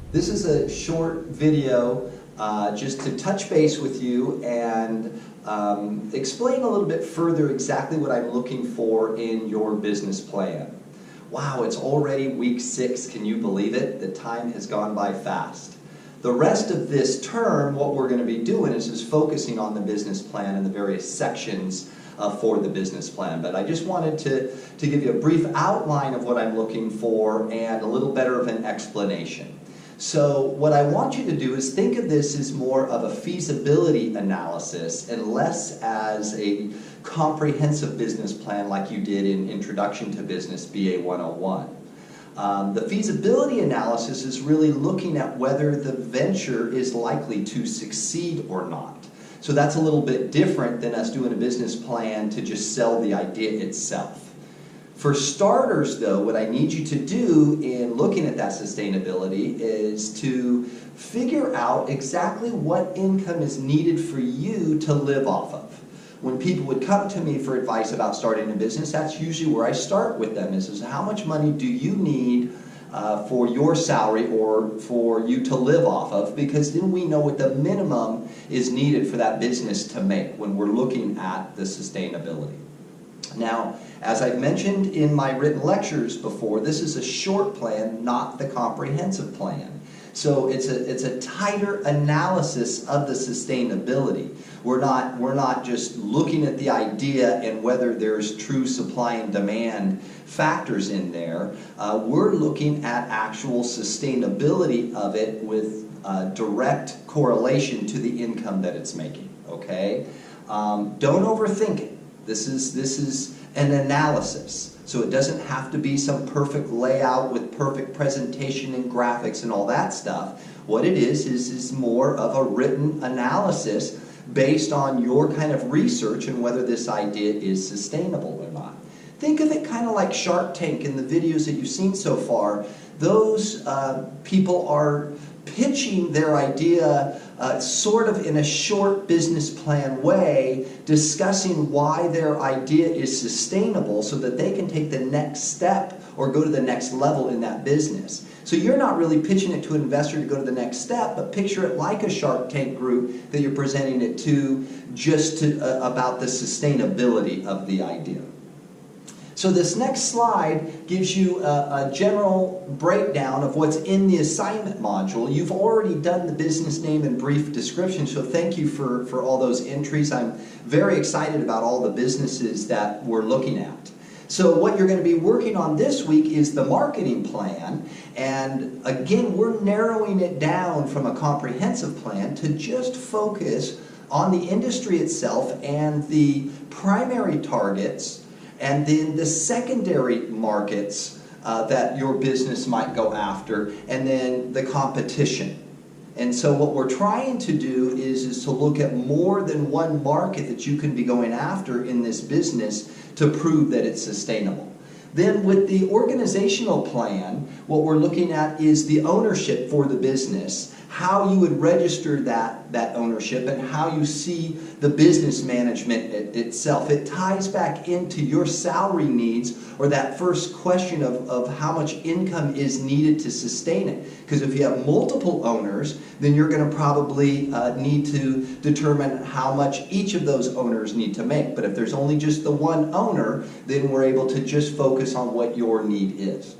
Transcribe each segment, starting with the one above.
This is a short video just to touch base with you and explain a little bit further exactly what I'm looking for in your business plan. Wow, it's already week 6, can you believe it? The time has gone by fast. The rest of this term, what we're going to be doing is just focusing on the business plan and the various sections for the business plan. But I just wanted to give you a brief outline of what I'm looking for and a little better of an explanation. So what I want you to do is think of this as more of a feasibility analysis and less as a comprehensive business plan like you did in Introduction to Business BA 101. The feasibility analysis is really looking at whether the venture is likely to succeed or not. So that's a little bit different than us doing a business plan to just sell the idea itself. For starters, though, what I need you to do in looking at that sustainability is to figure out exactly what income is needed for you to live off of. When people would come to me for advice about starting a business, that's usually where I start with them is how much money do you need for your salary or for you to live off of, because then we know what the minimum is needed for that business to make when we're looking at the sustainability. Now, as I've mentioned in my written lectures before, this is a short plan, not the comprehensive plan. So it's a tighter analysis of the sustainability. We're not just looking at the idea and whether there's true supply and demand factors in there. We're looking at actual sustainability of it with direct correlation to the income that it's making. Okay? Don't overthink it. This is an analysis. So it doesn't have to be some perfect layout with perfect presentation and graphics and all that stuff. What it is more of a written analysis based on your kind of research and whether this idea is sustainable or not. Think of it kind of like Shark Tank in the videos that you've seen so far. Those people are pitching their idea sort of in a short business plan way, discussing why their idea is sustainable so that they can take the next step or go to the next level in that business. So you're not really pitching it to an investor to go to the next step, but picture it like a Shark Tank group that you're presenting it to just about the sustainability of the idea. So this next slide gives you a general breakdown of what's in the assignment module. You've already done the business name and brief description, so thank you for all those entries. I'm very excited about all the businesses that we're looking at. So what you're going to be working on this week is the marketing plan, and again, we're narrowing it down from a comprehensive plan to just focus on the industry itself and the primary targets and then the secondary markets that your business might go after, and then the competition. And so what we're trying to do is to look at more than one market that you can be going after in this business to prove that it's sustainable. Then with the organizational plan, what we're looking at is the ownership for the business, how you would register that ownership, and how you see the business management itself. It ties back into your salary needs, or that first question of how much income is needed to sustain it. Because if you have multiple owners, then you're going to probably need to determine how much each of those owners need to make. But if there's only just the one owner, then we're able to just focus on what your need is.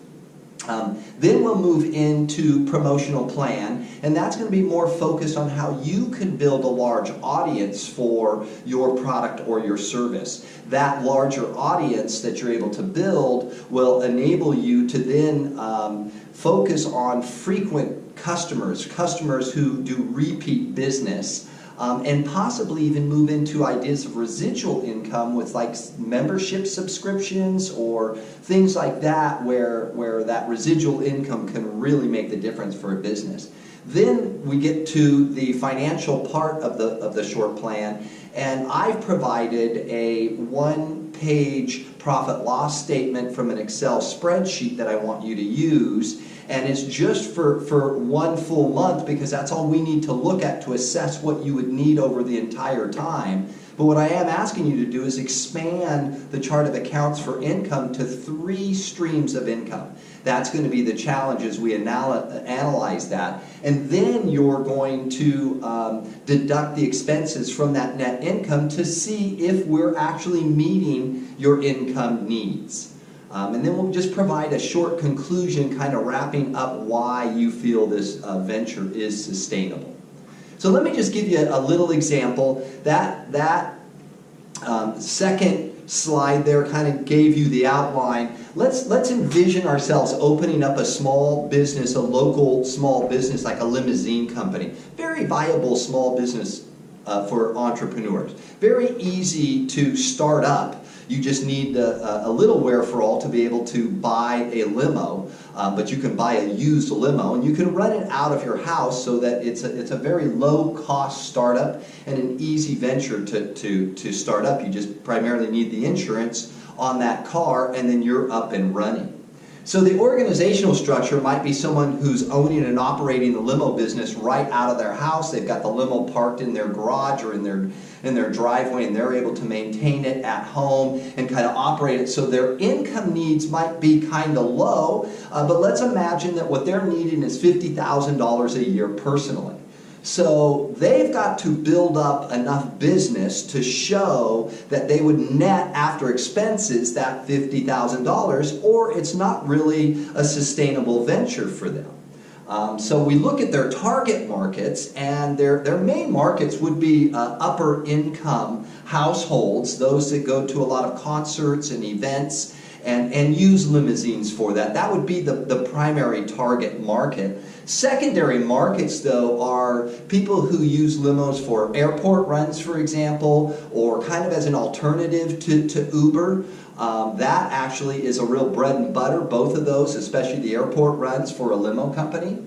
Then we'll move into promotional plan, and that's going to be more focused on how you can build a large audience for your product or your service. That larger audience that you're able to build will enable you to then focus on frequent customers who do repeat business. And possibly even move into ideas of residual income with like membership subscriptions or things like that where that residual income can really make the difference for a business. Then we get to the financial part of the short plan, and I've provided a one-page profit loss statement from an Excel spreadsheet that I want you to use. And it's just for one full month, because that's all we need to look at to assess what you would need over the entire time. But what I am asking you to do is expand the chart of accounts for income to 3 streams of income. That's going to be the challenge as we analyze that. And then you're going to deduct the expenses from that net income to see if we're actually meeting your income needs. And then we'll just provide a short conclusion, kind of wrapping up why you feel this venture is sustainable. So let me just give you a little example. That second slide there kind of gave you the outline. Let's envision ourselves opening up a small business, a local small business like a limousine company. Very viable small business for entrepreneurs. Very easy to start up. You just need a little wherewithal to be able to buy a limo, but you can buy a used limo, and you can run it out of your house so that it's a very low-cost startup and an easy venture to start up. You just primarily need the insurance on that car, and then you're up and running. So the organizational structure might be someone who's owning and operating the limo business right out of their house. They've got the limo parked in their garage or in their driveway, and they're able to maintain it at home and kind of operate it. So their income needs might be kind of low, but let's imagine that what they're needing is $50,000 a year personally. So they've got to build up enough business to show that they would net after expenses that $50,000, or it's not really a sustainable venture for them. So we look at their target markets, and their main markets would be upper income households, those that go to a lot of concerts and events and use limousines for that. That would be the primary target market. Secondary markets, though, are people who use limos for airport runs, for example, or kind of as an alternative to Uber. That actually is a real bread and butter, both of those, especially the airport runs for a limo company.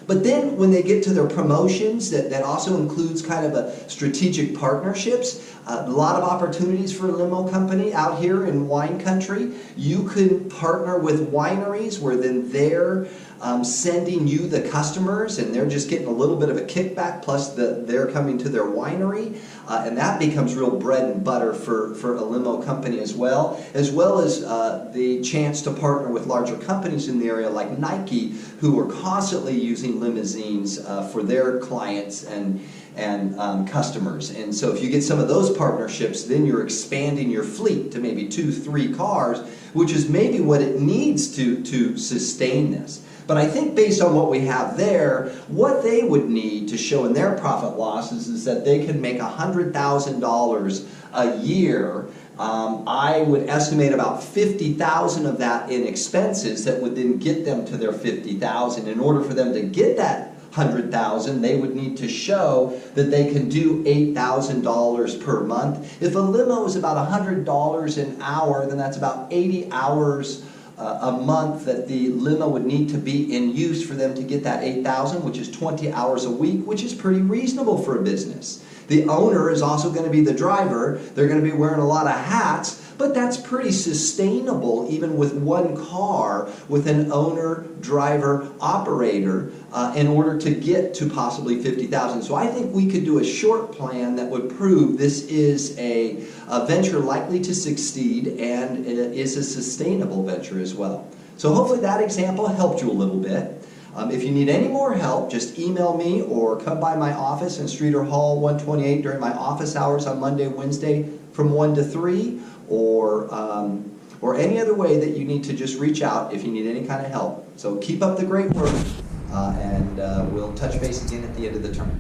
But then when they get to their promotions, that also includes kind of a strategic partnerships. A lot of opportunities for a limo company out here in wine country. You could partner with wineries where then they're sending you the customers, and they're just getting a little bit of a kickback, plus they're coming to their winery, and that becomes real bread and butter for a limo company as well as the chance to partner with larger companies in the area like Nike, who are constantly using limousines for their clients and customers. And so if you get some of those partnerships, then you're expanding your fleet to maybe 2-3 cars, which is maybe what it needs to sustain this. But I think based on what we have there, what they would need to show in their profit losses is that they can make $100,000 a year. I would estimate about $50,000 of that in expenses that would then get them to their $50,000. In order for them to get that $100,000, they would need to show that they can do $8,000 per month. If a limo is about $100 an hour, then that's about 80 hours a month that the limo would need to be in use for them to get that $8,000, which is 20 hours a week, which is pretty reasonable for a business. The owner is also going to be the driver. They're going to be wearing a lot of hats, but that's pretty sustainable even with one car with an owner, driver, operator in order to get to possibly $50,000. So I think we could do a short plan that would prove this is a venture likely to succeed and it is a sustainable venture as well. So hopefully that example helped you a little bit. If you need any more help, just email me or come by my office in Streeter Hall 128 during my office hours on Monday, Wednesday from 1 to 3, or any other way that you need to just reach out if you need any kind of help. So keep up the great work, and we'll touch base again at the end of the term.